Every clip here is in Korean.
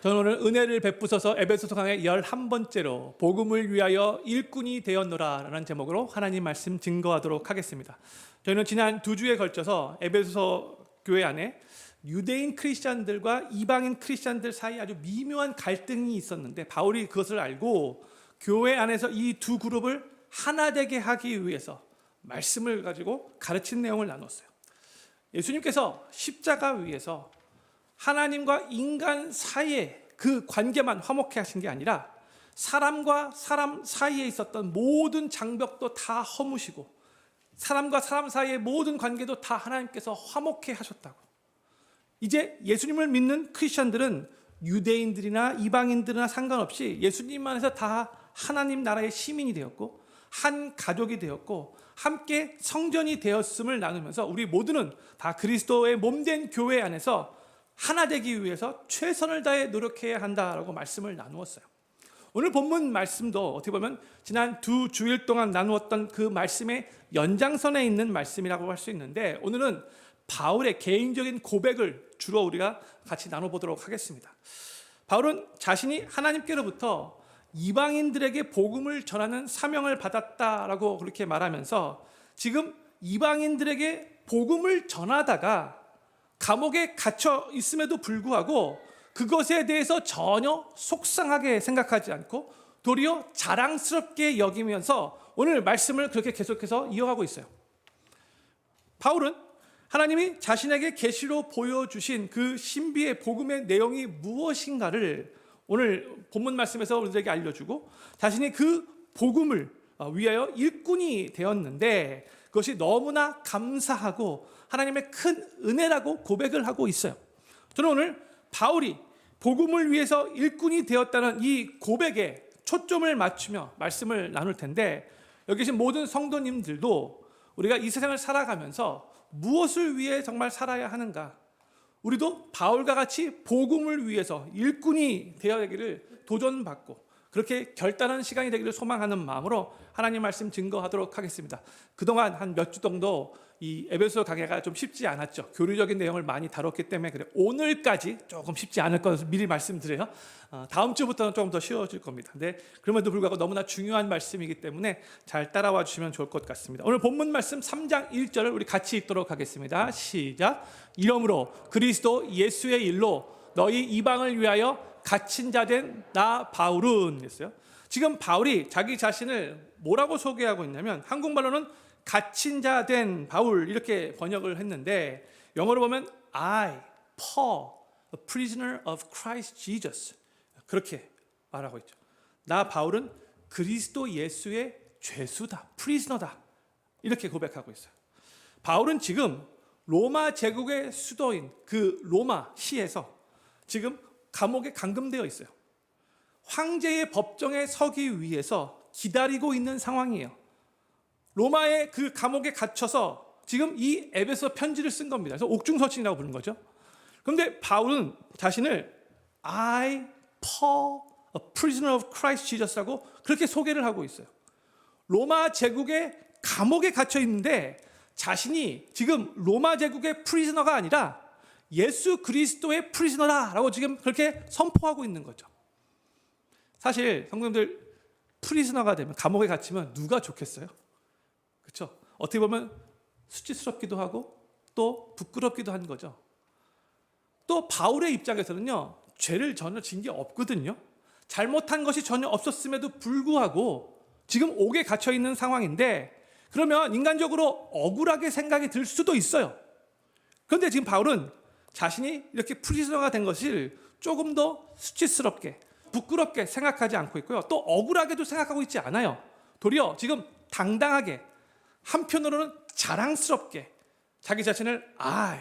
저는 오늘 은혜를 베푸소서 에베소서 강의 11번째로 복음을 위하여 일꾼이 되었노라 라는 제목으로 하나님 말씀 증거하도록 하겠습니다. 저희는 지난 2주에 걸쳐서 에베소서 교회 안에 유대인 크리스찬들과 이방인 크리스찬들 사이에 아주 미묘한 갈등이 있었는데 바울이 그것을 알고 교회 안에서 이 두 그룹을 하나 되게 하기 위해서 말씀을 가지고 가르친 내용을 나눴어요. 예수님께서 십자가 위에서 하나님과 인간 사이에 그 관계만 화목케 하신 게 아니라 사람과 사람 사이에 있었던 모든 장벽도 다 허무시고 사람과 사람 사이의 모든 관계도 다 하나님께서 화목케 하셨다고. 이제 예수님을 믿는 크리스천들은 유대인들이나 이방인들이나 상관없이 예수님 안에서 다 하나님 나라의 시민이 되었고 한 가족이 되었고 함께 성전이 되었음을 나누면서 우리 모두는 다 그리스도의 몸된 교회 안에서 하나 되기 위해서 최선을 다해 노력해야 한다라고 말씀을 나누었어요. 오늘 본문 말씀도 어떻게 보면 지난 2주일 동안 나누었던 그 말씀의 연장선에 있는 말씀이라고 할 수 있는데 오늘은 바울의 개인적인 고백을 주로 우리가 같이 나눠보도록 하겠습니다. 바울은 자신이 하나님께로부터 이방인들에게 복음을 전하는 사명을 받았다라고 그렇게 말하면서 지금 이방인들에게 복음을 전하다가 감옥에 갇혀 있음에도 불구하고 그것에 대해서 전혀 속상하게 생각하지 않고 도리어 자랑스럽게 여기면서 오늘 말씀을 그렇게 계속해서 이어가고 있어요. 바울은 하나님이 자신에게 계시로 보여주신 그 신비의 복음의 내용이 무엇인가를 오늘 본문 말씀에서 우리들에게 알려주고 자신이 그 복음을 위하여 일꾼이 되었는데 그것이 너무나 감사하고 하나님의 큰 은혜라고 고백을 하고 있어요. 저는 오늘 바울이 복음을 위해서 일꾼이 되었다는 이 고백에 초점을 맞추며 말씀을 나눌 텐데 여기 계신 모든 성도님들도 우리가 이 세상을 살아가면서 무엇을 위해 정말 살아야 하는가? 우리도 바울과 같이 복음을 위해서 일꾼이 되어야 되기를 도전받고 그렇게 결단하는 시간이 되기를 소망하는 마음으로 하나님 말씀 증거하도록 하겠습니다. 그동안 한 몇 주 정도 이 에베소 강해가 좀 쉽지 않았죠. 교리적인 내용을 많이 다뤘기 때문에 그래 오늘까지 조금 쉽지 않을 것을 미리 말씀드려요. 다음 주부터는 조금 더 쉬워질 겁니다. 근데 그럼에도 불구하고 너무나 중요한 말씀이기 때문에 잘 따라와 주시면 좋을 것 같습니다. 오늘 본문 말씀 3장 1절을 우리 같이 읽도록 하겠습니다. 시작. 이러므로 그리스도 예수의 일로 너희 이방을 위하여 갇힌 자 된 나 바울은 했어요. 지금 바울이 자기 자신을 뭐라고 소개하고 있냐면 한국말로는 갇힌 자 된 바울 이렇게 번역을 했는데 영어로 보면 I, Paul, a prisoner of Christ Jesus 그렇게 말하고 있죠. 나 바울은 그리스도 예수의 죄수다, 프리즈너다 이렇게 고백하고 있어요. 바울은 지금 로마 제국의 수도인 그 로마 시에서 지금 감옥에 감금되어 있어요. 황제의 법정에 서기 위해서 기다리고 있는 상황이에요. 로마의 그 감옥에 갇혀서 지금 이 에베소 편지를 쓴 겁니다. 그래서 옥중서신이라고 부르는 거죠. 그런데 바울은 자신을 I, Paul, a prisoner of Christ Jesus라고 그렇게 소개를 하고 있어요. 로마 제국의 감옥에 갇혀 있는데 자신이 지금 로마 제국의 프리즈너가 아니라 예수 그리스도의 프리즈너라고 지금 그렇게 선포하고 있는 거죠. 사실 성도님들 프리즈너가 되면 감옥에 갇히면 누가 좋겠어요? 그렇죠? 어떻게 보면 수치스럽기도 하고 또 부끄럽기도 한 거죠. 또 바울의 입장에서는요. 죄를 전혀 진 게 없거든요. 잘못한 것이 전혀 없었음에도 불구하고 지금 옥에 갇혀 있는 상황인데 그러면 인간적으로 억울하게 생각이 들 수도 있어요. 그런데 지금 바울은 자신이 이렇게 프리즈너가 된 것을 조금 더 수치스럽게 부끄럽게 생각하지 않고 있고요. 또 억울하게도 생각하고 있지 않아요. 도리어 지금 당당하게 한편으로는 자랑스럽게 자기 자신을 I,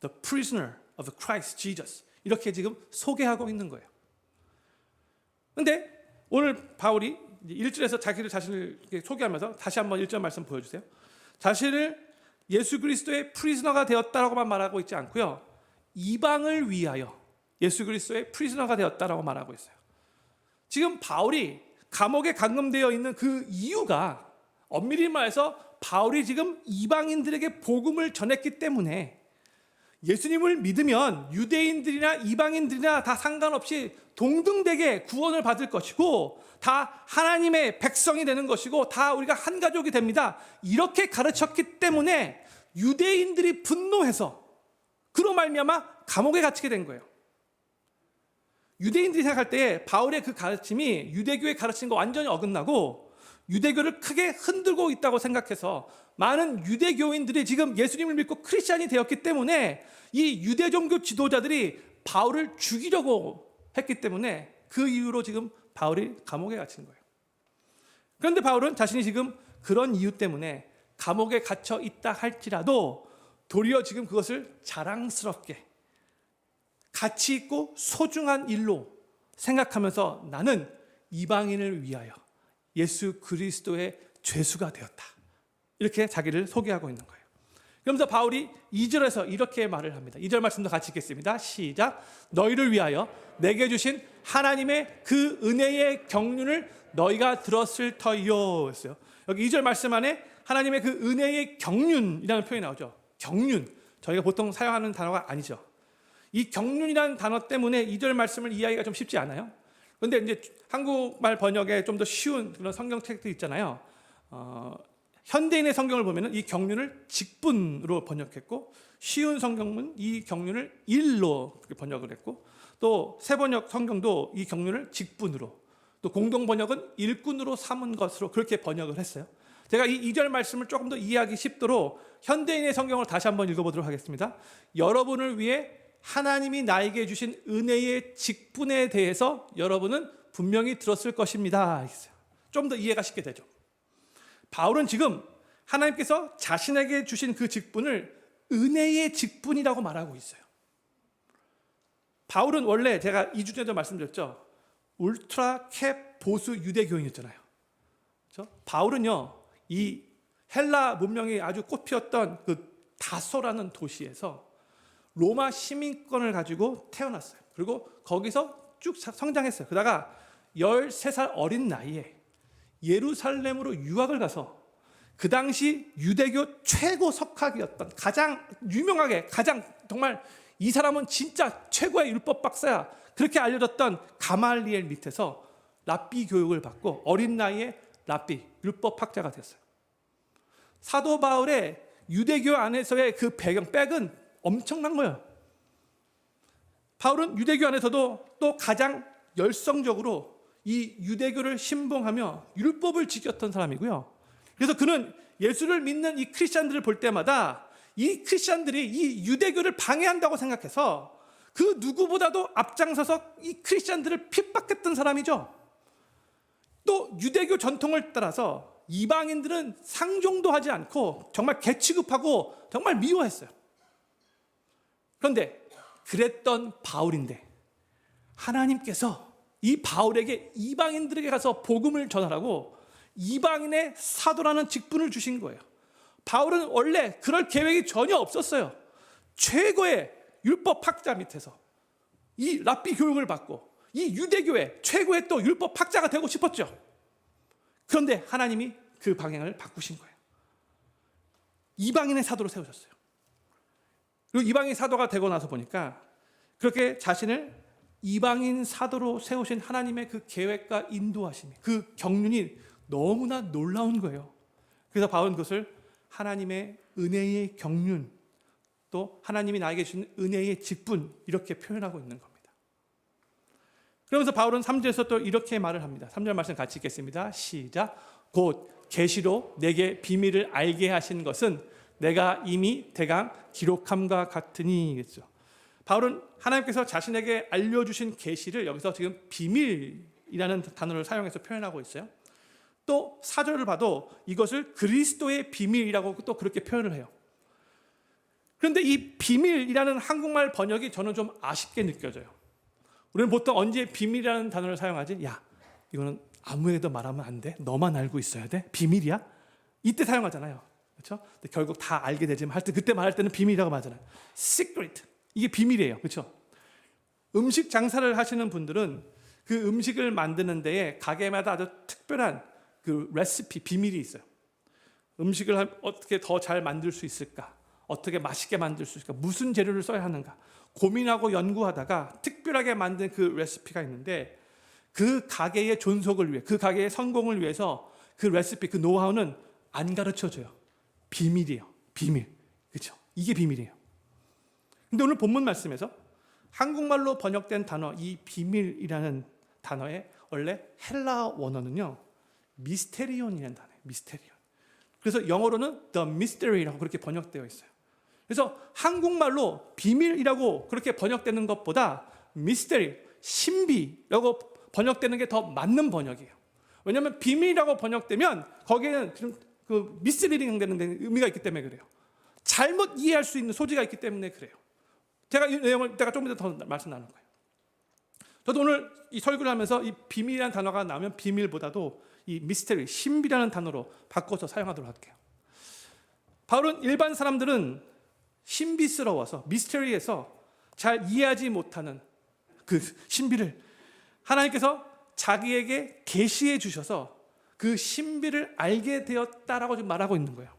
the prisoner of Christ Jesus 이렇게 지금 소개하고 있는 거예요. 그런데 오늘 바울이 1절에서 자기를 자신을 소개하면서 다시 한번 1절 말씀 보여주세요. 자신을 예수 그리스도의 프리즈너가 되었다라고만 말하고 있지 않고요. 이방을 위하여 예수 그리스도의 프리즈너가 되었다라고 말하고 있어요. 지금 바울이 감옥에 감금되어 있는 그 이유가 엄밀히 말해서 바울이 지금 이방인들에게 복음을 전했기 때문에 예수님을 믿으면 유대인들이나 이방인들이나 다 상관없이 동등되게 구원을 받을 것이고 다 하나님의 백성이 되는 것이고 다 우리가 한 가족이 됩니다. 이렇게 가르쳤기 때문에 유대인들이 분노해서 그로 말미암아 감옥에 갇히게 된 거예요. 유대인들이 생각할 때 바울의 그 가르침이 유대교의 가르침과 완전히 어긋나고 유대교를 크게 흔들고 있다고 생각해서 많은 유대교인들이 지금 예수님을 믿고 크리스찬이 되었기 때문에 이 유대 종교 지도자들이 바울을 죽이려고 했기 때문에 그 이유로 지금 바울이 감옥에 갇힌 거예요. 그런데 바울은 자신이 지금 그런 이유 때문에 감옥에 갇혀 있다 할지라도 도리어 지금 그것을 자랑스럽게 가치 있고 소중한 일로 생각하면서 나는 이방인을 위하여 예수 그리스도의 죄수가 되었다. 이렇게 자기를 소개하고 있는 거예요. 그러면서 바울이 2절에서 이렇게 말을 합니다. 2절 말씀도 같이 읽겠습니다. 시작. 너희를 위하여 내게 주신 하나님의 그 은혜의 경륜을 너희가 들었을 터이요 했어요. 여기 2절 말씀 안에 하나님의 그 은혜의 경륜이라는 표현이 나오죠. 경륜. 저희가 보통 사용하는 단어가 아니죠. 이 경륜이라는 단어 때문에 2절 말씀을 이해하기가 좀 쉽지 않아요. 그런데 이제 한국말 번역에 좀 더 쉬운 그런 성경책도 있잖아요. 현대인의 성경을 보면은 이 경륜을 직분으로 번역했고, 쉬운 성경은 이 경륜을 일로 번역을 했고, 또 세번역 성경도 이 경륜을 직분으로, 또 공동 번역은 일꾼으로 삼은 것으로 그렇게 번역을 했어요. 제가 이 2절 말씀을 조금 더 이해하기 쉽도록 현대인의 성경을 다시 한번 읽어보도록 하겠습니다. 여러분을 위해 하나님이 나에게 주신 은혜의 직분에 대해서 여러분은 분명히 들었을 것입니다. 좀 더 이해가 쉽게 되죠. 바울은 지금 하나님께서 자신에게 주신 그 직분을 은혜의 직분이라고 말하고 있어요. 바울은 원래 제가 2주 전에도 말씀드렸죠. 울트라 캡 보수 유대교인이었잖아요. 그렇죠? 바울은요, 이 헬라 문명이 아주 꽃피었던 그 다소라는 도시에서 로마 시민권을 가지고 태어났어요. 그리고 거기서 쭉 성장했어요. 그러다가 13살 어린 나이에 예루살렘으로 유학을 가서 그 당시 유대교 최고 석학이었던 가장 유명하게 가장 정말 이 사람은 진짜 최고의 율법 박사야 그렇게 알려졌던 가말리엘 밑에서 랍비 교육을 받고 어린 나이에 랍비 율법학자가 됐어요. 사도 바울의 유대교 안에서의 그 백은 엄청난 거예요. 바울은 유대교 안에서도 또 가장 열성적으로 이 유대교를 신봉하며 율법을 지켰던 사람이고요. 그래서 그는 예수를 믿는 이 크리스찬들을 볼 때마다 이 크리스찬들이 이 유대교를 방해한다고 생각해서 그 누구보다도 앞장서서 이 크리스찬들을 핍박했던 사람이죠. 또 유대교 전통을 따라서 이방인들은 상종도 하지 않고 정말 개취급하고 정말 미워했어요. 그런데 그랬던 바울인데 하나님께서 이 바울에게 이방인들에게 가서 복음을 전하라고 이방인의 사도라는 직분을 주신 거예요. 바울은 원래 그럴 계획이 전혀 없었어요. 최고의 율법학자 밑에서 이 랍비 교육을 받고 이 유대교의 최고의 또 율법학자가 되고 싶었죠. 그런데 하나님이 그 방향을 바꾸신 거예요. 이방인의 사도로 세우셨어요. 그리고 이방인 사도가 되고 나서 보니까 그렇게 자신을 이방인 사도로 세우신 하나님의 그 계획과 인도하심이 그 경륜이 너무나 놀라운 거예요. 그래서 바울은 그것을 하나님의 은혜의 경륜 또 하나님이 나에게 주신 은혜의 직분 이렇게 표현하고 있는 겁니다. 그러면서 바울은 3절에서 또 이렇게 말을 합니다. 3절 말씀 같이 읽겠습니다. 시작. 곧 계시로 내게 비밀을 알게 하신 것은 내가 이미 대강 기록함과 같으니겠죠. 바울은 하나님께서 자신에게 알려주신 계시를 여기서 지금 비밀이라는 단어를 사용해서 표현하고 있어요. 또 4절을 봐도 이것을 그리스도의 비밀이라고 또 그렇게 표현을 해요. 그런데 이 비밀이라는 한국말 번역이 저는 좀 아쉽게 느껴져요. 우리는 보통 언제 비밀이라는 단어를 사용하지? 야, 이거는 아무에게도 말하면 안 돼. 너만 알고 있어야 돼. 비밀이야? 이때 사용하잖아요. 그렇죠? 근데 결국 다 알게 되지만 할 때 그때 말할 때는 비밀이라고 하잖아요. secret. 이게 비밀이에요. 그렇죠? 음식 장사를 하시는 분들은 그 음식을 만드는 데에 가게마다 아주 특별한 그 레시피, 비밀이 있어요. 음식을 어떻게 더 잘 만들 수 있을까? 어떻게 맛있게 만들 수 있을까? 무슨 재료를 써야 하는가? 고민하고 연구하다가 특별하게 만든 그 레시피가 있는데 그 가게의 존속을 위해, 그 가게의 성공을 위해서 그 레시피, 그 노하우는 안 가르쳐줘요. 비밀이에요. 비밀. 그렇죠? 이게 비밀이에요. 근데 오늘 본문 말씀에서 한국말로 번역된 단어, 이 비밀이라는 단어의 원래 헬라 원어는요, 미스테리온이라는 단어예요. 미스테리온. 그래서 영어로는 the mystery라고 그렇게 번역되어 있어요. 그래서 한국말로 비밀이라고 그렇게 번역되는 것보다 미스테리, 신비라고 번역되는 게 더 맞는 번역이에요. 왜냐하면 비밀이라고 번역되면 거기에는 그 미스리링 되는 의미가 있기 때문에 그래요. 잘못 이해할 수 있는 소지가 있기 때문에 그래요. 제가 이 내용을 조금 더 말씀 나눌 거예요. 저도 오늘 이 설교를 하면서 이 비밀이라는 단어가 나오면 비밀보다도 이 미스테리, 신비라는 단어로 바꿔서 사용하도록 할게요. 바울은 일반 사람들은 신비스러워서 미스테리에서 잘 이해하지 못하는 그 신비를 하나님께서 자기에게 계시해 주셔서 그 신비를 알게 되었다라고 지금 말하고 있는 거예요.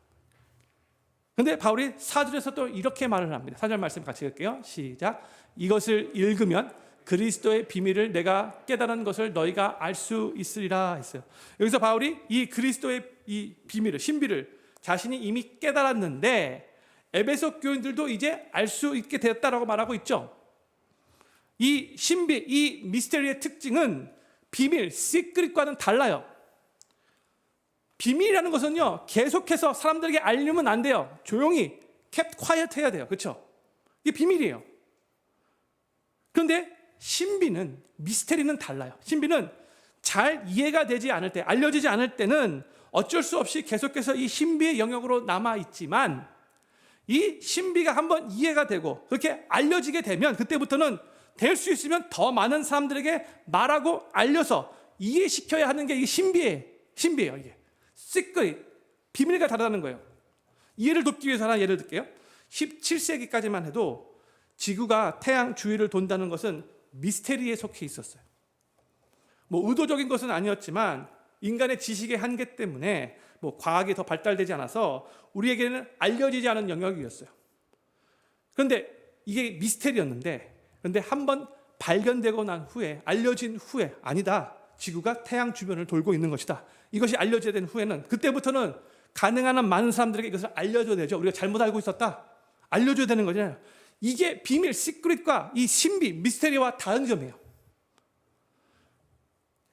근데 바울이 4절에서 또 이렇게 말을 합니다. 4절 말씀 같이 읽을게요. 시작. 이것을 읽으면 그리스도의 비밀을 내가 깨달은 것을 너희가 알 수 있으리라 했어요. 여기서 바울이 이 그리스도의 이 비밀을, 신비를 자신이 이미 깨달았는데 에베소 교인들도 이제 알 수 있게 되었다라고 말하고 있죠. 이 신비, 이 미스테리의 특징은 비밀, 시크릿과는 달라요. 비밀이라는 것은요, 계속해서 사람들에게 알리면 안 돼요. 조용히 kept quiet 해야 돼요. 그렇죠? 이게 비밀이에요. 그런데 신비는, 미스테리는 달라요. 신비는 잘 이해가 되지 않을 때, 알려지지 않을 때는 어쩔 수 없이 계속해서 이 신비의 영역으로 남아있지만 이 신비가 한번 이해가 되고 그렇게 알려지게 되면 그때부터는 될 수 있으면 더 많은 사람들에게 말하고 알려서 이해시켜야 하는 게 이게 신비예요. 이게 시크릿, 비밀과 다르다는 거예요. 이해를 돕기 위해서 하나 예를 들게요. 17세기까지만 해도 지구가 태양 주위를 돈다는 것은 미스테리에 속해 있었어요. 뭐 의도적인 것은 아니었지만 인간의 지식의 한계 때문에 뭐 과학이 더 발달되지 않아서 우리에게는 알려지지 않은 영역이었어요. 그런데 이게 미스테리였는데, 그런데 한번 발견되고 난 후에, 알려진 후에, 아니다, 지구가 태양 주변을 돌고 있는 것이다, 이것이 알려져야 된 후에는, 그때부터는 가능한 한 많은 사람들에게 이것을 알려줘야 되죠. 우리가 잘못 알고 있었다, 알려줘야 되는 거잖아요. 이게 비밀, 시크릿과 이 신비, 미스테리와 다른 점이에요.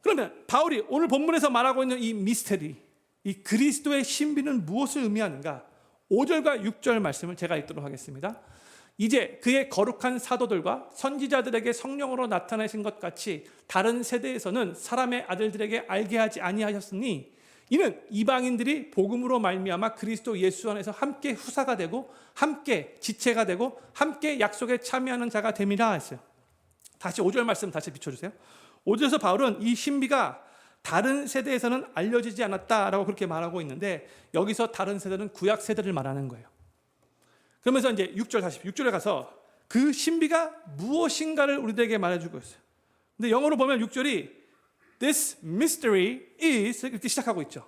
그러면 바울이 오늘 본문에서 말하고 있는 이 미스테리, 이 그리스도의 신비는 무엇을 의미하는가? 5절과 6절 말씀을 제가 읽도록 하겠습니다. 이제 그의 거룩한 사도들과 선지자들에게 성령으로 나타나신 것 같이 다른 세대에서는 사람의 아들들에게 알게 하지 아니하셨으니 이는 이방인들이 복음으로 말미암아 그리스도 예수 안에서 함께 후사가 되고 함께 지체가 되고 함께 약속에 참여하는 자가 됨이라 했어요. 다시 5절 말씀 다시 비춰주세요. 5절에서 바울은 이 신비가 다른 세대에서는 알려지지 않았다라고 그렇게 말하고 있는데, 여기서 다른 세대는 구약 세대를 말하는 거예요. 그러면서 이제 6절에 가서 그 신비가 무엇인가를 우리들에게 말해주고 있어요. 근데 영어로 보면 6절이 This mystery is 이렇게 시작하고 있죠.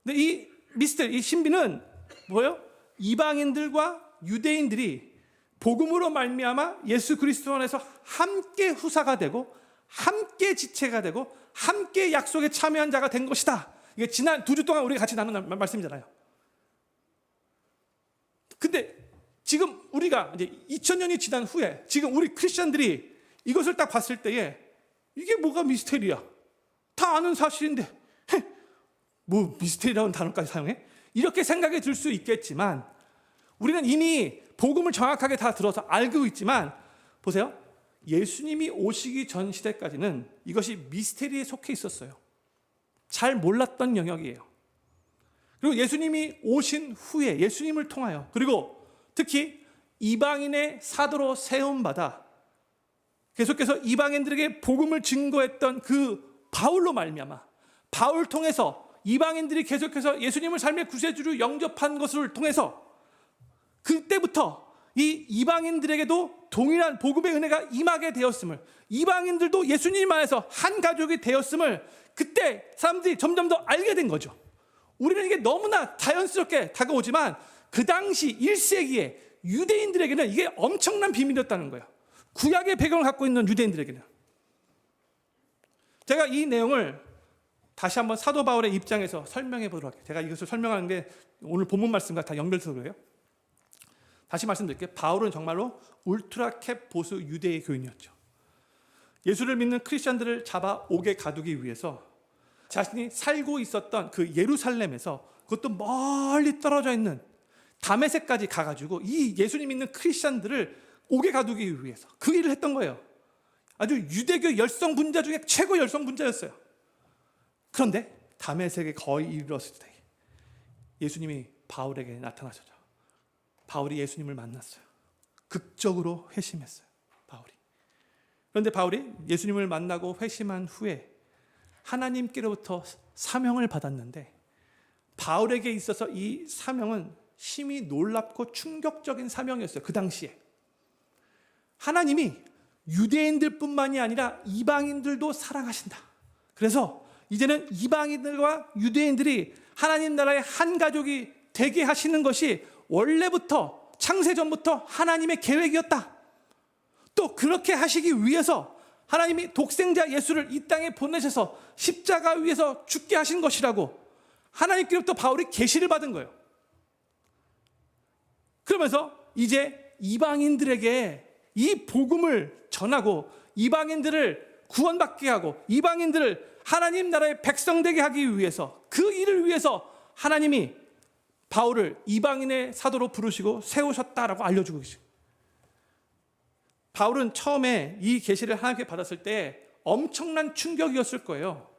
근데 이 미스터리, 이 신비는 뭐예요? 이방인들과 유대인들이 복음으로 말미암아 예수 그리스도 안에서 함께 후사가 되고 함께 지체가 되고 함께 약속에 참여한 자가 된 것이다. 이게 지난 2주 동안 우리가 같이 나눈 말씀이잖아요. 근데 지금 우리가 이제 2000년이 지난 후에 지금 우리 크리스천들이 이것을 딱 봤을 때에 이게 뭐가 미스테리야? 다 아는 사실인데 뭐 미스테리라는 단어까지 사용해? 이렇게 생각이 들 수 있겠지만 우리는 이미 복음을 정확하게 다 들어서 알고 있지만, 보세요. 예수님이 오시기 전 시대까지는 이것이 미스테리에 속해 있었어요. 잘 몰랐던 영역이에요. 그리고 예수님이 오신 후에 예수님을 통하여, 그리고 특히 이방인의 사도로 세움받아 계속해서 이방인들에게 복음을 증거했던 그 바울로 말미암아, 바울 통해서 이방인들이 계속해서 예수님을 삶의 구세주로 영접한 것을 통해서 그때부터 이 이방인들에게도 동일한 복음의 은혜가 임하게 되었음을, 이방인들도 예수님 안에서 한 가족이 되었음을 그때 사람들이 점점 더 알게 된 거죠. 우리는 이게 너무나 자연스럽게 다가오지만 그 당시 1세기에 유대인들에게는 이게 엄청난 비밀이었다는 거예요. 구약의 배경을 갖고 있는 유대인들에게는. 제가 이 내용을 다시 한번 사도 바울의 입장에서 설명해 보도록 할게요. 제가 이것을 설명하는 게 오늘 본문 말씀과 다 연결돼서 그래요. 다시 말씀드릴게요. 바울은 정말로 울트라 캡 보수 유대의 교인이었죠. 예수를 믿는 크리스천들을 잡아 옥에 가두기 위해서 자신이 살고 있었던 그 예루살렘에서, 그것도 멀리 떨어져 있는 다메섹까지 가가지고 이 예수님 믿는 크리스천들을 옥에 가두기 위해서 그 일을 했던 거예요. 아주 유대교 열성 분자 중에 최고 열성 분자였어요. 그런데 다메섹에 거의 이르렀을 때 예수님이 바울에게 나타나셨죠. 바울이 예수님을 만났어요. 극적으로 회심했어요, 바울이. 그런데 바울이 예수님을 만나고 회심한 후에 하나님께로부터 사명을 받았는데, 바울에게 있어서 이 사명은 심히 놀랍고 충격적인 사명이었어요. 그 당시에 하나님이 유대인들뿐만이 아니라 이방인들도 사랑하신다. 그래서 이제는 이방인들과 유대인들이 하나님 나라의 한 가족이 되게 하시는 것이 원래부터 창세전부터 하나님의 계획이었다. 또 그렇게 하시기 위해서 하나님이 독생자 예수를 이 땅에 보내셔서 십자가 위에서 죽게 하신 것이라고 하나님께로부터 바울이 계시를 받은 거예요. 그러면서 이제 이방인들에게 이 복음을 전하고 이방인들을 구원받게 하고 이방인들을 하나님 나라의 백성 되게 하기 위해서, 그 일을 위해서 하나님이 바울을 이방인의 사도로 부르시고 세우셨다라고 알려주고 계시죠. 바울은 처음에 이 계시를 하나님께 받았을 때 엄청난 충격이었을 거예요.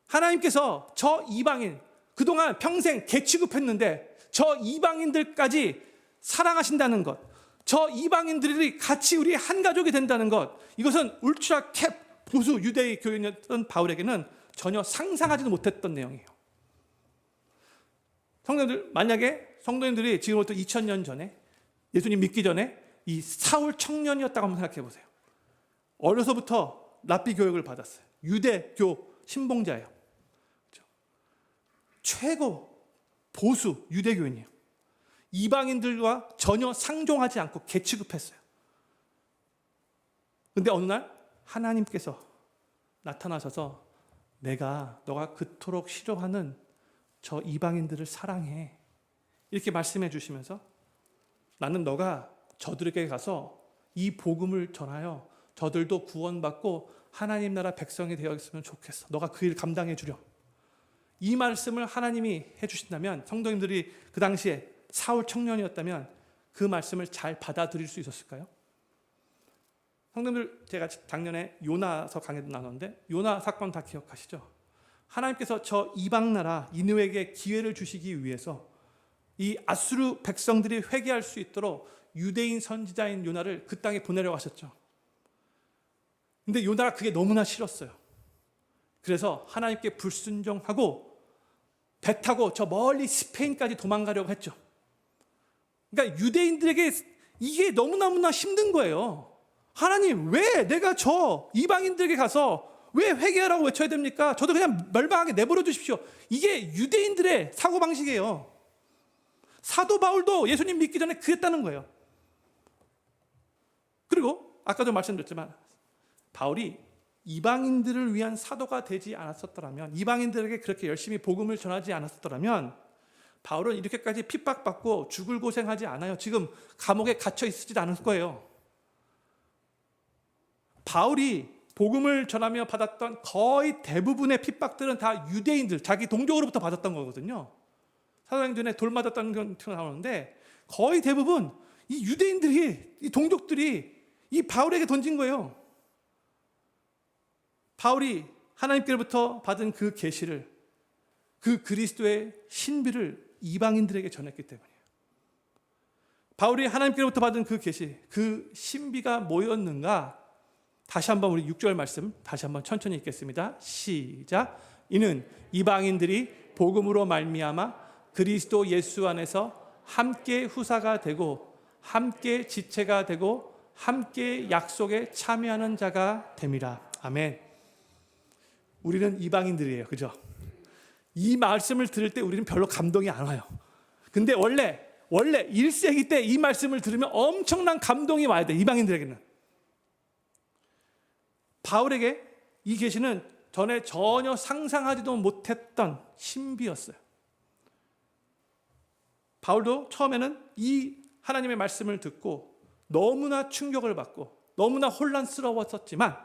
하나님께서 저 이방인, 그동안 평생 개취급했는데 저 이방인들까지 사랑하신다는 것, 저 이방인들이 같이 우리 한 가족이 된다는 것, 이것은 울트라 캡 보수 유대의 교인이었던 바울에게는 전혀 상상하지도 못했던 내용이에요. 성도님들, 만약에 성도님들이 지금부터 2000년 전에, 예수님 믿기 전에 이 사울 청년이었다고 한번 생각해 보세요. 어려서부터 랍비 교육을 받았어요. 유대교 신봉자예요. 그렇죠? 최고 보수 유대교인이에요. 이방인들과 전혀 상종하지 않고 개취급했어요. 그런데 어느 날 하나님께서 나타나셔서 너가 그토록 싫어하는 저 이방인들을 사랑해, 이렇게 말씀해 주시면서 나는 너가 저들에게 가서 이 복음을 전하여 저들도 구원받고 하나님 나라 백성이 되어 있으면 좋겠어. 너가 그 일 감당해 주렴. 이 말씀을 하나님이 해주신다면, 성도님들이 그 당시에 사울 청년이었다면 그 말씀을 잘 받아들일 수 있었을까요? 성도님들, 제가 작년에 요나서 강의도 나눴는데 요나 사건 다 기억하시죠? 하나님께서 저 이방 나라 니느웨에게 기회를 주시기 위해서 이 아수르 백성들이 회개할 수 있도록 유대인 선지자인 요나를 그 땅에 보내려고 하셨죠. 근데 요나가 그게 너무나 싫었어요. 그래서 하나님께 불순종하고 배 타고 저 멀리 스페인까지 도망가려고 했죠. 그러니까 유대인들에게 이게 너무너무나 힘든 거예요. 하나님, 왜 내가 저 이방인들에게 가서 왜 회개하라고 외쳐야 됩니까? 저도 그냥 멸망하게 내버려 두십시오. 이게 유대인들의 사고방식이에요. 사도 바울도 예수님 믿기 전에 그랬다는 거예요. 그리고 아까도 말씀드렸지만 바울이 이방인들을 위한 사도가 되지 않았었더라면, 이방인들에게 그렇게 열심히 복음을 전하지 않았었더라면 바울은 이렇게까지 핍박받고 죽을 고생하지 않아요. 지금 감옥에 갇혀 있지도 않을 거예요. 바울이 복음을 전하며 받았던 거의 대부분의 핍박들은 다 유대인들, 자기 동족으로부터 받았던 거거든요. 사도행전에 돌 맞았다는 건 나오는데 거의 대부분 이 유대인들이, 이 동족들이 이 바울에게 던진 거예요. 바울이 하나님께로부터 받은 그 계시를, 그 그리스도의 신비를 이방인들에게 전했기 때문이에요. 바울이 하나님께로부터 받은 그 계시, 그 신비가 뭐였는가? 다시 한번 우리 6절 말씀 다시 한번 천천히 읽겠습니다. 시작. 이는 이방인들이 복음으로 말미암아 그리스도 예수 안에서 함께 후사가 되고 함께 지체가 되고 함께 약속에 참여하는 자가 됨이라. 아멘. 우리는 이방인들이에요. 그죠? 이 말씀을 들을 때 우리는 별로 감동이 안 와요. 근데 원래 1세기 때 이 말씀을 들으면 엄청난 감동이 와야 돼, 이방인들에게는. 바울에게 이 계시는 전에 전혀 상상하지도 못했던 신비였어요. 바울도 처음에는 이 하나님의 말씀을 듣고 너무나 충격을 받고 너무나 혼란스러웠었지만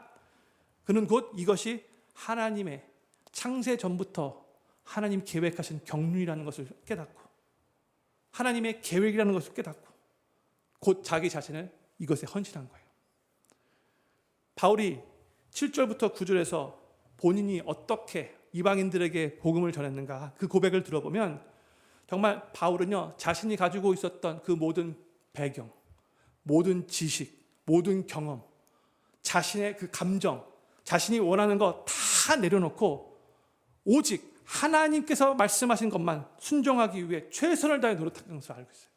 그는 곧 이것이 하나님의 창세 전부터 하나님 계획하신 경륜이라는 것을 깨닫고 하나님의 계획이라는 것을 깨닫고 곧 자기 자신을 이것에 헌신한 거예요. 바울이 7절부터 9절에서 본인이 어떻게 이방인들에게 복음을 전했는가 그 고백을 들어보면 정말 바울은요, 자신이 가지고 있었던 그 모든 배경, 모든 지식, 모든 경험, 자신의 그 감정, 자신이 원하는 거 다 내려놓고 오직 하나님께서 말씀하신 것만 순종하기 위해 최선을 다해 노력한 것을 알고 있어요.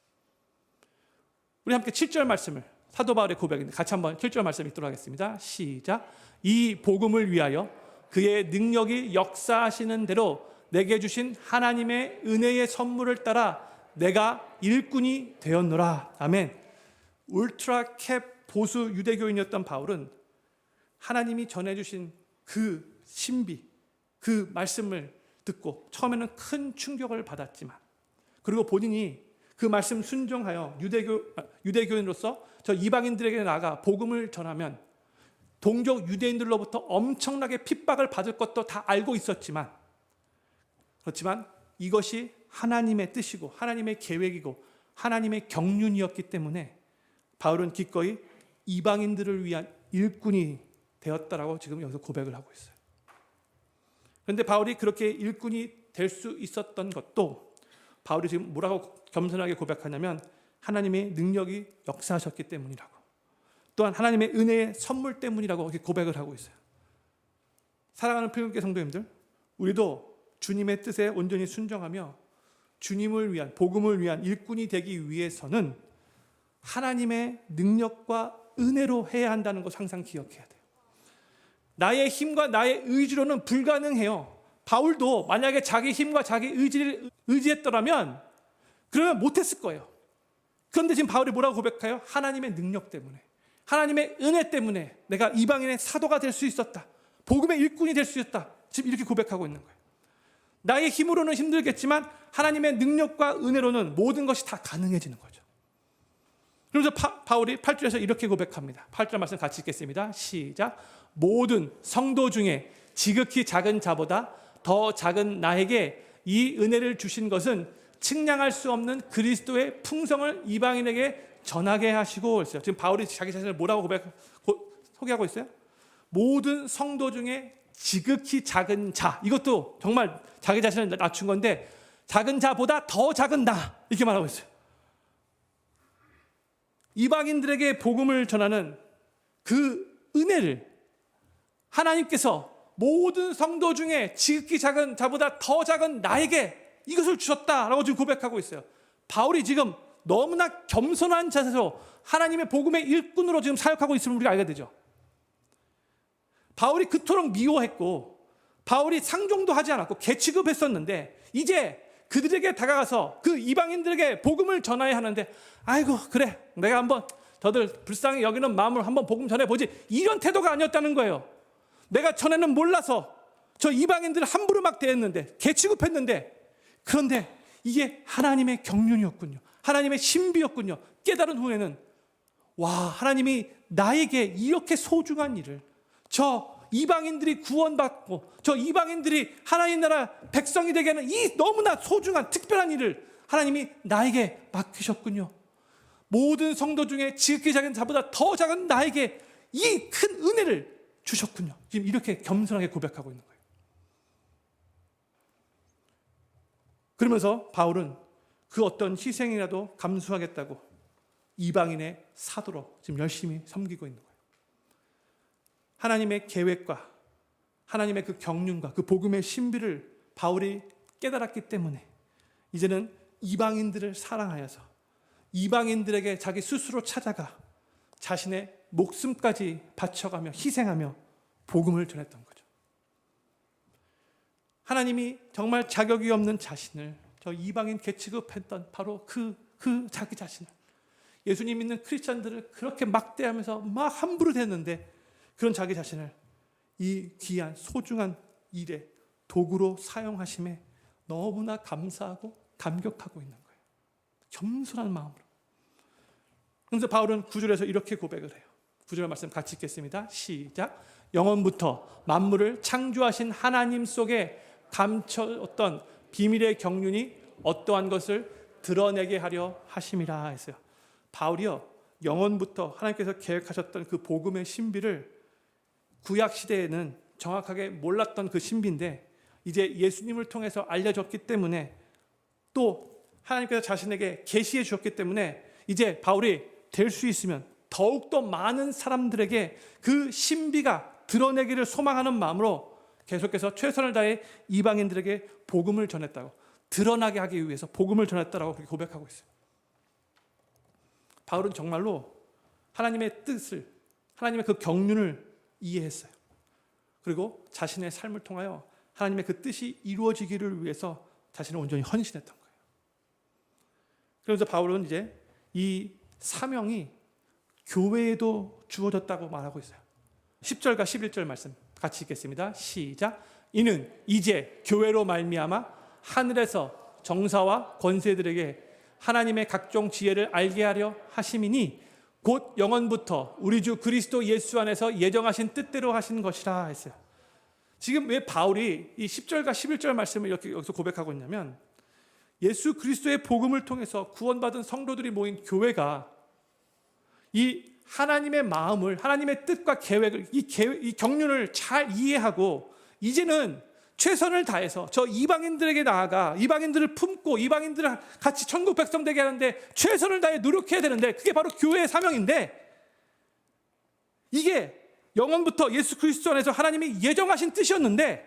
우리 함께 7절 말씀을, 사도 바울의 고백인데 같이 한번 7절 말씀 읽도록 하겠습니다. 시작. 이 복음을 위하여 그의 능력이 역사하시는 대로 내게 주신 하나님의 은혜의 선물을 따라 내가 일꾼이 되었노라. 아멘. 울트라 캡 보수 유대교인이었던 바울은 하나님이 전해주신 그 신비, 그 말씀을 듣고 처음에는 큰 충격을 받았지만 그리고 본인이 그 말씀 순종하여 유대교인으로서 저 이방인들에게 나아가 복음을 전하면 동족 유대인들로부터 엄청나게 핍박을 받을 것도 다 알고 있었지만 그렇지만 이것이 하나님의 뜻이고 하나님의 계획이고 하나님의 경륜이었기 때문에 바울은 기꺼이 이방인들을 위한 일꾼이 되었다라고 지금 여기서 고백을 하고 있어요. 그런데 바울이 그렇게 일꾼이 될 수 있었던 것도 바울이 지금 뭐라고 겸손하게 고백하냐면 하나님의 능력이 역사하셨기 때문이라고, 또한 하나님의 은혜의 선물 때문이라고 이렇게 고백을 하고 있어요. 사랑하는 필립교회 성도님들, 우리도 주님의 뜻에 온전히 순종하며 주님을 위한, 복음을 위한 일꾼이 되기 위해서는 하나님의 능력과 은혜로 해야 한다는 것을 항상 기억해야 돼요. 나의 힘과 나의 의지로는 불가능해요. 바울도 만약에 자기 힘과 자기 의지를 의지했더라면 그러면 못했을 거예요. 그런데 지금 바울이 뭐라고 고백해요? 하나님의 능력 때문에, 하나님의 은혜 때문에 내가 이방인의 사도가 될 수 있었다, 복음의 일꾼이 될 수 있었다, 지금 이렇게 고백하고 있는 거예요. 나의 힘으로는 힘들겠지만 하나님의 능력과 은혜로는 모든 것이 다 가능해지는 거죠. 그래서 바울이 8절에서 이렇게 고백합니다. 8절 말씀 같이 읽겠습니다. 시작. 모든 성도 중에 지극히 작은 자보다 더 작은 나에게 이 은혜를 주신 것은 측량할 수 없는 그리스도의 풍성을 이방인에게 전하게 하시고 있어요. 지금 바울이 자기 자신을 뭐라고 소개하고 있어요? 모든 성도 중에 지극히 작은 자, 이것도 정말 자기 자신을 낮춘 건데 작은 자보다 더 작은 나, 이렇게 말하고 있어요. 이방인들에게 복음을 전하는 그 은혜를 하나님께서 모든 성도 중에 지극히 작은 자보다 더 작은 나에게 이것을 주셨다라고 지금 고백하고 있어요. 바울이 지금 너무나 겸손한 자세로 하나님의 복음의 일꾼으로 지금 사역하고 있음을 우리가 알게 되죠. 바울이 그토록 미워했고 바울이 상종도 하지 않았고 개취급했었는데 이제 그들에게 다가가서 그 이방인들에게 복음을 전해야 하는데 아이고 그래 내가 한번 저들 불쌍히 여기는 마음을 한번 복음 전해보지, 이런 태도가 아니었다는 거예요. 내가 전에는 몰라서 저 이방인들을 함부로 막 대했는데 개취급했는데 그런데 이게 하나님의 경륜이었군요. 하나님의 신비였군요. 깨달은 후에는 와, 하나님이 나에게 이렇게 소중한 일을, 저 이방인들이 구원받고 저 이방인들이 하나님 나라 백성이 되게 하는 이 너무나 소중한 특별한 일을 하나님이 나에게 맡기셨군요. 모든 성도 중에 지극히 작은 자보다 더 작은 나에게 이 큰 은혜를 주셨군요. 지금 이렇게 겸손하게 고백하고 있는 거예요. 그러면서 바울은 그 어떤 희생이라도 감수하겠다고 이방인의 사도로 지금 열심히 섬기고 있는 거예요. 하나님의 계획과 하나님의 그 경륜과 그 복음의 신비를 바울이 깨달았기 때문에 이제는 이방인들을 사랑하여서 이방인들에게 자기 스스로 찾아가 자신의 목숨까지 바쳐가며 희생하며 복음을 전했던 거죠. 하나님이 정말 자격이 없는 자신을 저 이방인 개취급했던 바로 그 자기 자신을, 예수님 믿는 크리스찬들을 그렇게 막대하면서 막 함부로 대했는데 그런 자기 자신을 이 귀한 소중한 일에 도구로 사용하심에 너무나 감사하고 감격하고 있는 거예요. 겸손한 마음으로. 그래서 바울은 9절에서 이렇게 고백을 해요. 9절 말씀 같이 읽겠습니다. 시작. 영원부터 만물을 창조하신 하나님 속에 감춰졌던 비밀의 경륜이 어떠한 것을 드러내게 하려 하심이라 했어요. 바울이요, 영원부터 하나님께서 계획하셨던 그 복음의 신비를 구약 시대에는 정확하게 몰랐던 그 신비인데 이제 예수님을 통해서 알려졌기 때문에, 또 하나님께서 자신에게 계시해 주셨기 때문에 이제 바울이 될 수 있으면 더욱더 많은 사람들에게 그 신비가 드러내기를 소망하는 마음으로 계속해서 최선을 다해 이방인들에게 복음을 전했다고, 드러나게 하기 위해서 복음을 전했다라고 그렇게 고백하고 있어요. 바울은 정말로 하나님의 뜻을, 하나님의 그 경륜을 이해했어요. 그리고 자신의 삶을 통하여 하나님의 그 뜻이 이루어지기를 위해서 자신을 온전히 헌신했던 거예요. 그래서 바울은 이제 이 사명이 교회에도 주어졌다고 말하고 있어요. 10절과 11절 말씀 같이 읽겠습니다. 시작. 이는 이제 교회로 말미암아 하늘에서 정사와 권세들에게 하나님의 각종 지혜를 알게 하려 하심이니 곧 영원부터 우리 주 그리스도 예수 안에서 예정하신 뜻대로 하신 것이라 했어요. 지금 왜 바울이 이 10절과 11절 말씀을 이렇게 여기서 고백하고 있냐면, 예수 그리스도의 복음을 통해서 구원받은 성도들이 모인 교회가 이 하나님의 마음을, 하나님의 뜻과 계획을, 이 경륜을 잘 이해하고 이제는 최선을 다해서 저 이방인들에게 나아가 이방인들을 품고 이방인들을 같이 천국 백성 되게 하는데 최선을 다해 노력해야 되는데, 그게 바로 교회의 사명인데, 이게 영원부터 예수 그리스도 안에서 하나님이 예정하신 뜻이었는데,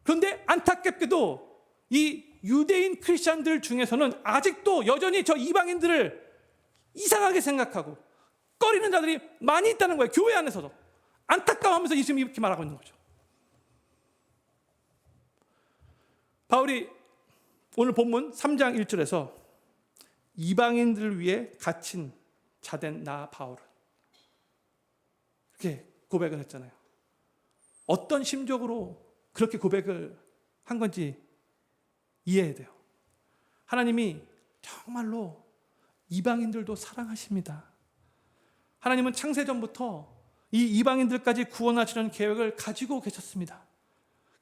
그런데 안타깝게도 이 유대인 크리스찬들 중에서는 아직도 여전히 저 이방인들을 이상하게 생각하고 꺼리는 자들이 많이 있다는 거예요. 교회 안에서도 안타까워하면서 예수님이 이렇게 말하고 있는 거죠. 바울이 오늘 본문 3장 1절에서 이방인들을 위해 갇힌 자된 나 바울은 이렇게 고백을 했잖아요. 어떤 심적으로 그렇게 고백을 한 건지 이해해야 돼요. 하나님이 정말로 이방인들도 사랑하십니다. 하나님은 창세전부터 이 이방인들까지 구원하시는 계획을 가지고 계셨습니다.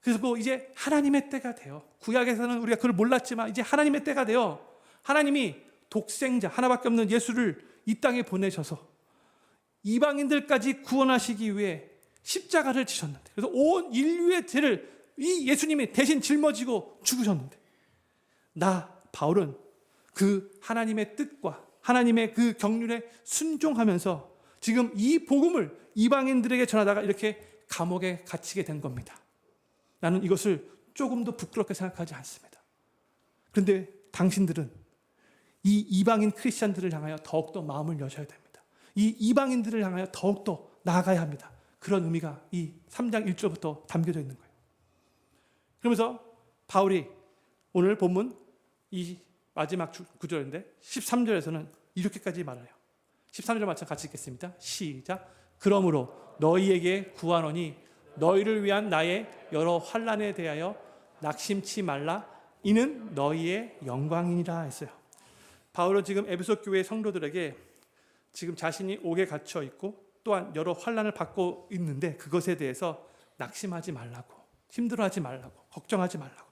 그리고 이제 하나님의 때가 돼요. 구약에서는 우리가 그걸 몰랐지만 이제 하나님의 때가 돼요. 하나님이 독생자 하나밖에 없는 예수를 이 땅에 보내셔서 이방인들까지 구원하시기 위해 십자가를 지셨는데, 그래서 온 인류의 죄를 이 예수님이 대신 짊어지고 죽으셨는데, 나 바울은 그 하나님의 뜻과 하나님의 그 경륜에 순종하면서 지금 이 복음을 이방인들에게 전하다가 이렇게 감옥에 갇히게 된 겁니다. 나는 이것을 조금도 부끄럽게 생각하지 않습니다. 그런데 당신들은 이 이방인 크리스찬들을 향하여 더욱더 마음을 여셔야 됩니다. 이 이방인들을 향하여 더욱더 나아가야 합니다. 그런 의미가 이 3장 1절부터 담겨져 있는 거예요. 그러면서 바울이 오늘 본문 이 마지막 구절인데 13절에서는 이렇게까지 말을 해요. 13절 마찬가지 같이 읽겠습니다. 시작. 그러므로 너희에게 구하노니 너희를 위한 나의 여러 환난에 대하여 낙심치 말라. 이는 너희의 영광이니라 했어요. 바울은 지금 에베소 교회 성도들에게 지금 자신이 옥에 갇혀 있고 또한 여러 환난을 받고 있는데 그것에 대해서 낙심하지 말라고, 힘들어하지 말라고, 걱정하지 말라고,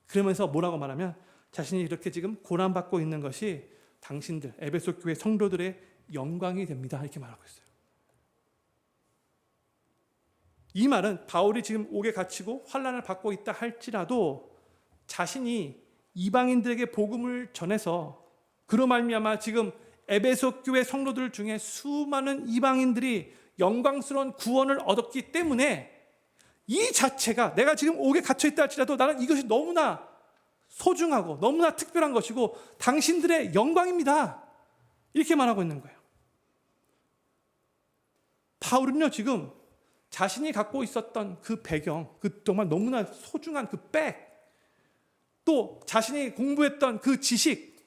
그러면서 뭐라고 말하면 자신이 이렇게 지금 고난받고 있는 것이 당신들 에베소 교회 성도들의 영광이 됩니다, 이렇게 말하고 있어요. 이 말은 바울이 지금 옥에 갇히고 환난을 받고 있다 할지라도 자신이 이방인들에게 복음을 전해서 그로 말미암아 지금 에베소 교회 성도들 중에 수많은 이방인들이 영광스러운 구원을 얻었기 때문에 이 자체가, 내가 지금 옥에 갇혀 있다 할지라도 나는 이것이 너무나 소중하고 너무나 특별한 것이고 당신들의 영광입니다, 이렇게 말하고 있는 거예요. 바울은요 지금 자신이 갖고 있었던 그 배경, 그 정말 너무나 소중한 그 백, 또 자신이 공부했던 그 지식,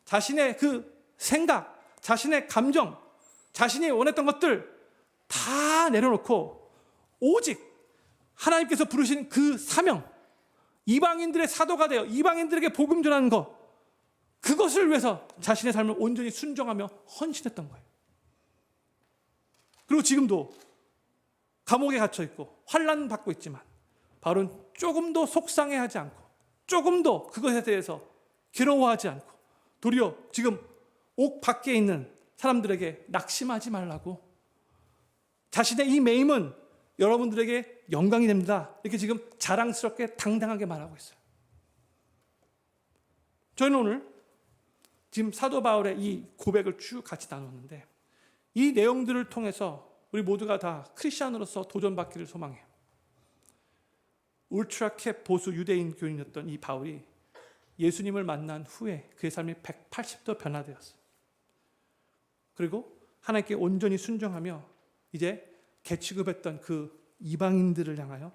자신의 그 생각, 자신의 감정, 자신이 원했던 것들 다 내려놓고 오직 하나님께서 부르신 그 사명, 이방인들의 사도가 되어 이방인들에게 복음 전하는 것, 그것을 위해서 자신의 삶을 온전히 순종하며 헌신했던 거예요. 그리고 지금도 감옥에 갇혀 있고 환난 받고 있지만 바울은 조금도 속상해하지 않고 조금도 그것에 대해서 괴로워하지 않고 도리어 지금 옥 밖에 있는 사람들에게 낙심하지 말라고, 자신의 이 매임은 여러분들에게 영광이 됩니다, 이렇게 지금 자랑스럽게 당당하게 말하고 있어요. 저희는 오늘 지금 사도 바울의 이 고백을 쭉 같이 나눴는데 이 내용들을 통해서 우리 모두가 다 크리스천으로서 도전받기를 소망해요. 울트라캡 보수 유대인 교인이었던 이 바울이 예수님을 만난 후에 그의 삶이 180도 변화되었어요. 그리고 하나님께 온전히 순종하며 이제 개취급했던 그 이방인들을 향하여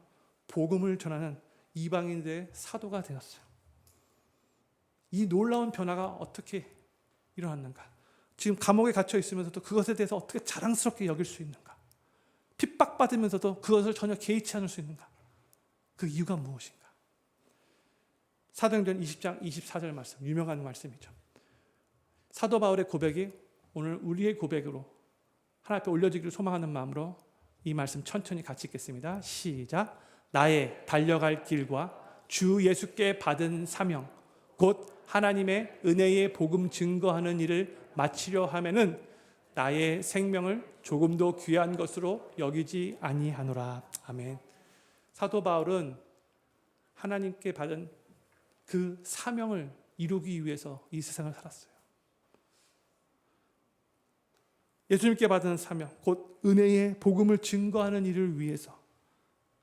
복음을 전하는 이방인들의 사도가 되었어요. 이 놀라운 변화가 어떻게 일어났는가? 지금 감옥에 갇혀 있으면서도 그것에 대해서 어떻게 자랑스럽게 여길 수 있는가? 핍박받으면서도 그것을 전혀 개의치 않을 수 있는가? 그 이유가 무엇인가? 사도행전 20장 24절 말씀, 유명한 말씀이죠. 사도 바울의 고백이 오늘 우리의 고백으로 하나님 앞에 올려지기를 소망하는 마음으로 이 말씀 천천히 같이 읽겠습니다. 시작. 나의 달려갈 길과 주 예수께 받은 사명, 곧 하나님의 은혜의 복음 증거하는 일을 마치려 하면은 나의 생명을 조금도 귀한 것으로 여기지 아니하노라. 아멘. 사도 바울은 하나님께 받은 그 사명을 이루기 위해서 이 세상을 살았어요. 예수님께 받은 사명, 곧 은혜의 복음을 증거하는 일을 위해서,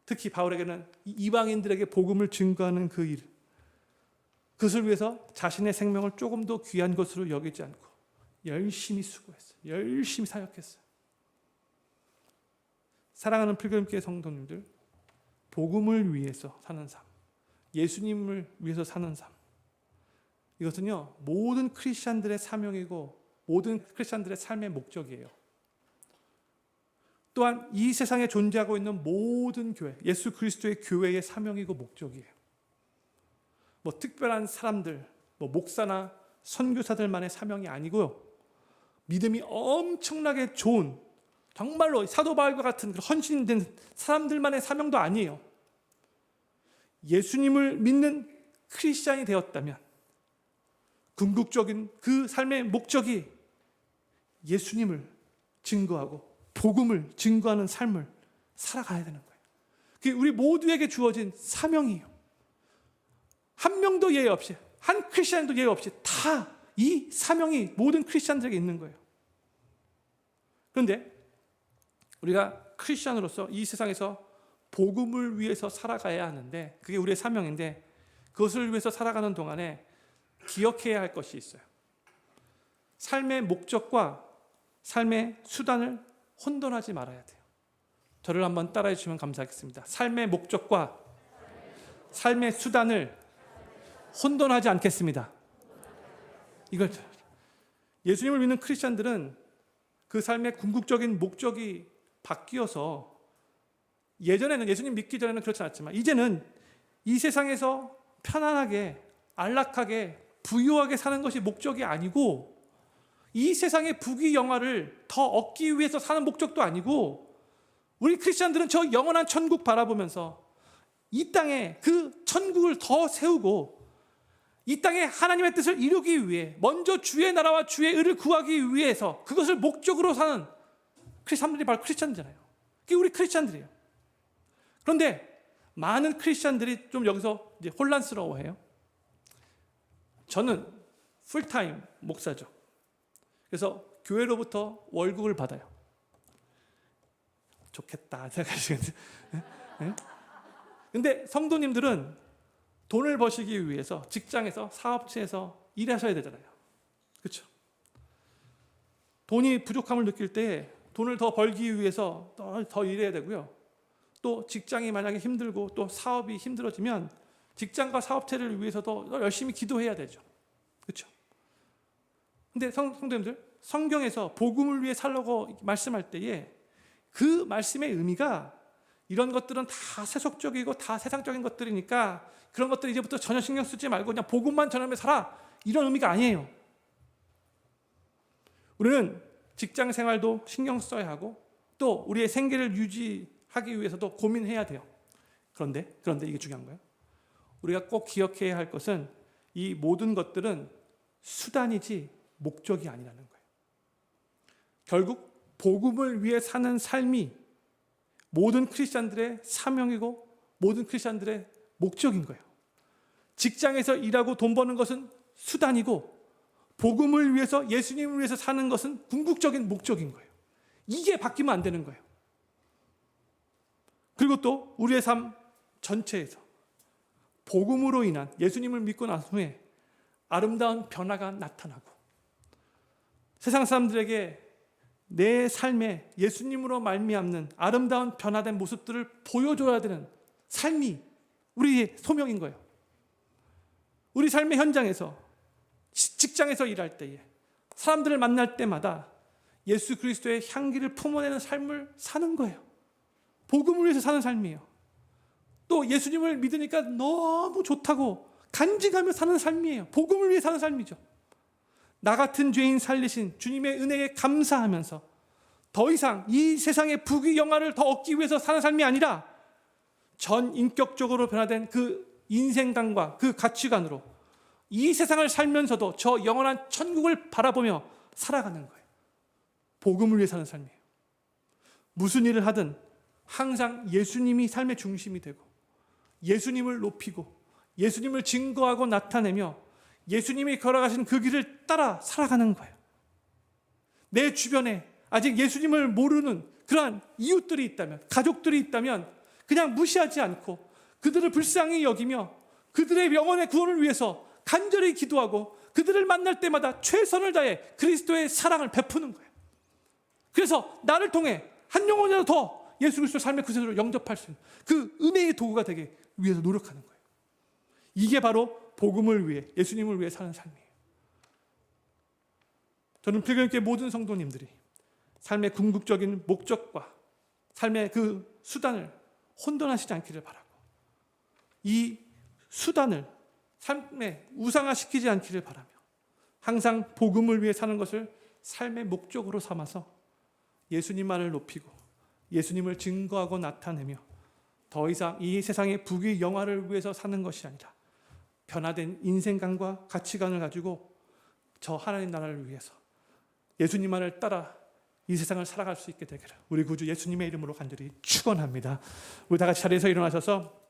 특히 바울에게는 이방인들에게 복음을 증거하는 그 일, 그것을 위해서 자신의 생명을 조금도 귀한 것으로 여기지 않고 열심히 수고했어요. 열심히 사역했어요. 사랑하는 필그림교회 성도님들, 복음을 위해서 사는 삶, 예수님을 위해서 사는 삶, 이것은요 모든 크리스천들의 사명이고 모든 크리스천들의 삶의 목적이에요. 또한 이 세상에 존재하고 있는 모든 교회, 예수 그리스도의 교회의 사명이고 목적이에요. 뭐 특별한 사람들, 뭐 목사나 선교사들만의 사명이 아니고요, 믿음이 엄청나게 좋은 정말로 사도 바울과 같은 헌신된 사람들만의 사명도 아니에요. 예수님을 믿는 크리스찬이 되었다면 궁극적인 그 삶의 목적이 예수님을 증거하고 복음을 증거하는 삶을 살아가야 되는 거예요. 그게 우리 모두에게 주어진 사명이에요. 한 명도 예외 없이, 한 크리스찬도 예외 없이 다 이 사명이 모든 크리스찬들에게 있는 거예요. 그런데 우리가 크리스찬으로서 이 세상에서 복음을 위해서 살아가야 하는데, 그게 우리의 사명인데, 그것을 위해서 살아가는 동안에 기억해야 할 것이 있어요. 삶의 목적과 삶의 수단을 혼돈하지 말아야 돼요. 저를 한번 따라해 주시면 감사하겠습니다. 삶의 목적과 삶의 수단을 혼돈하지 않겠습니다. 이걸 예수님을 믿는 크리스찬들은 그 삶의 궁극적인 목적이 바뀌어서, 예전에는 예수님 믿기 전에는 그렇지 않았지만 이제는 이 세상에서 편안하게 안락하게 부유하게 사는 것이 목적이 아니고, 이 세상의 부귀 영화를 더 얻기 위해서 사는 목적도 아니고, 우리 크리스찬들은 저 영원한 천국 바라보면서 이 땅에 그 천국을 더 세우고 이 땅에 하나님의 뜻을 이루기 위해 먼저 주의 나라와 주의 의를 구하기 위해서 그것을 목적으로 사는 사람들이 바로 크리스찬이잖아요. 그게 우리 크리스찬들이에요. 그런데 많은 크리스찬들이 좀 여기서 이제 혼란스러워해요. 저는 풀타임 목사죠. 그래서 교회로부터 월급을 받아요. 좋겠다 생각하시겠는데, 근데 성도님들은 돈을 버시기 위해서 직장에서 사업체에서 일하셔야 되잖아요. 그렇죠? 돈이 부족함을 느낄 때 돈을 더 벌기 위해서 더 일해야 되고요. 또 직장이 만약에 힘들고 또 사업이 힘들어지면 직장과 사업체를 위해서도 열심히 기도해야 되죠. 그렇죠? 근데 성도님들, 성경에서 복음을 위해 살라고 말씀할 때에 그 말씀의 의미가 이런 것들은 다 세속적이고 다 세상적인 것들이니까 그런 것들 이제부터 전혀 신경 쓰지 말고 그냥 복음만 전하며 살아, 이런 의미가 아니에요. 우리는 직장 생활도 신경 써야 하고 또 우리의 생계를 유지하기 위해서도 고민해야 돼요. 그런데 이게 중요한 거예요. 우리가 꼭 기억해야 할 것은 이 모든 것들은 수단이지 목적이 아니라는 거예요. 결국 복음을 위해 사는 삶이 모든 크리스찬들의 사명이고 모든 크리스찬들의 목적인 거예요. 직장에서 일하고 돈 버는 것은 수단이고 복음을 위해서, 예수님을 위해서 사는 것은 궁극적인 목적인 거예요. 이게 바뀌면 안 되는 거예요. 그리고 또 우리의 삶 전체에서 복음으로 인한, 예수님을 믿고 난 후에 아름다운 변화가 나타나고 세상 사람들에게 내 삶에 예수님으로 말미암는 아름다운 변화된 모습들을 보여줘야 되는 삶이 우리의 소명인 거예요. 우리 삶의 현장에서, 직장에서 일할 때에, 사람들을 만날 때마다 예수 그리스도의 향기를 품어내는 삶을 사는 거예요. 복음을 위해서 사는 삶이에요. 또 예수님을 믿으니까 너무 좋다고 간증하며 사는 삶이에요. 복음을 위해 사는 삶이죠. 나 같은 죄인 살리신 주님의 은혜에 감사하면서 더 이상 이 세상의 부귀 영화를 더 얻기 위해서 사는 삶이 아니라 전 인격적으로 변화된 그 인생관과 그 가치관으로 이 세상을 살면서도 저 영원한 천국을 바라보며 살아가는 거예요. 복음을 위해 사는 삶이에요. 무슨 일을 하든 항상 예수님이 삶의 중심이 되고 예수님을 높이고 예수님을 증거하고 나타내며 예수님이 걸어가신 그 길을 따라 살아가는 거예요. 내 주변에 아직 예수님을 모르는 그러한 이웃들이 있다면, 가족들이 있다면 그냥 무시하지 않고 그들을 불쌍히 여기며 그들의 영혼의 구원을 위해서 간절히 기도하고 그들을 만날 때마다 최선을 다해 그리스도의 사랑을 베푸는 거예요. 그래서 나를 통해 한 영혼이라도 더 예수 그리스도 삶의 구세주로 영접할 수 있는 그 은혜의 도구가 되기 위해서 노력하는 거예요. 이게 바로 복음을 위해, 예수님을 위해 사는 삶이에요. 저는 필그림교회 모든 성도님들이 삶의 궁극적인 목적과 삶의 그 수단을 혼돈하시지 않기를 바라고 이 수단을 삶에 우상화시키지 않기를 바라며 항상 복음을 위해 사는 것을 삶의 목적으로 삼아서 예수님만을 높이고 예수님을 증거하고 나타내며 더 이상 이 세상의 부귀 영화를 위해서 사는 것이 아니라 변화된 인생관과 가치관을 가지고 저 하나님 나라를 위해서 예수님만을 따라 이 세상을 살아갈 수 있게 되기를 우리 구주 예수님의 이름으로 간절히 축원합니다. 우리 다 같이 자리에서 일어나셔서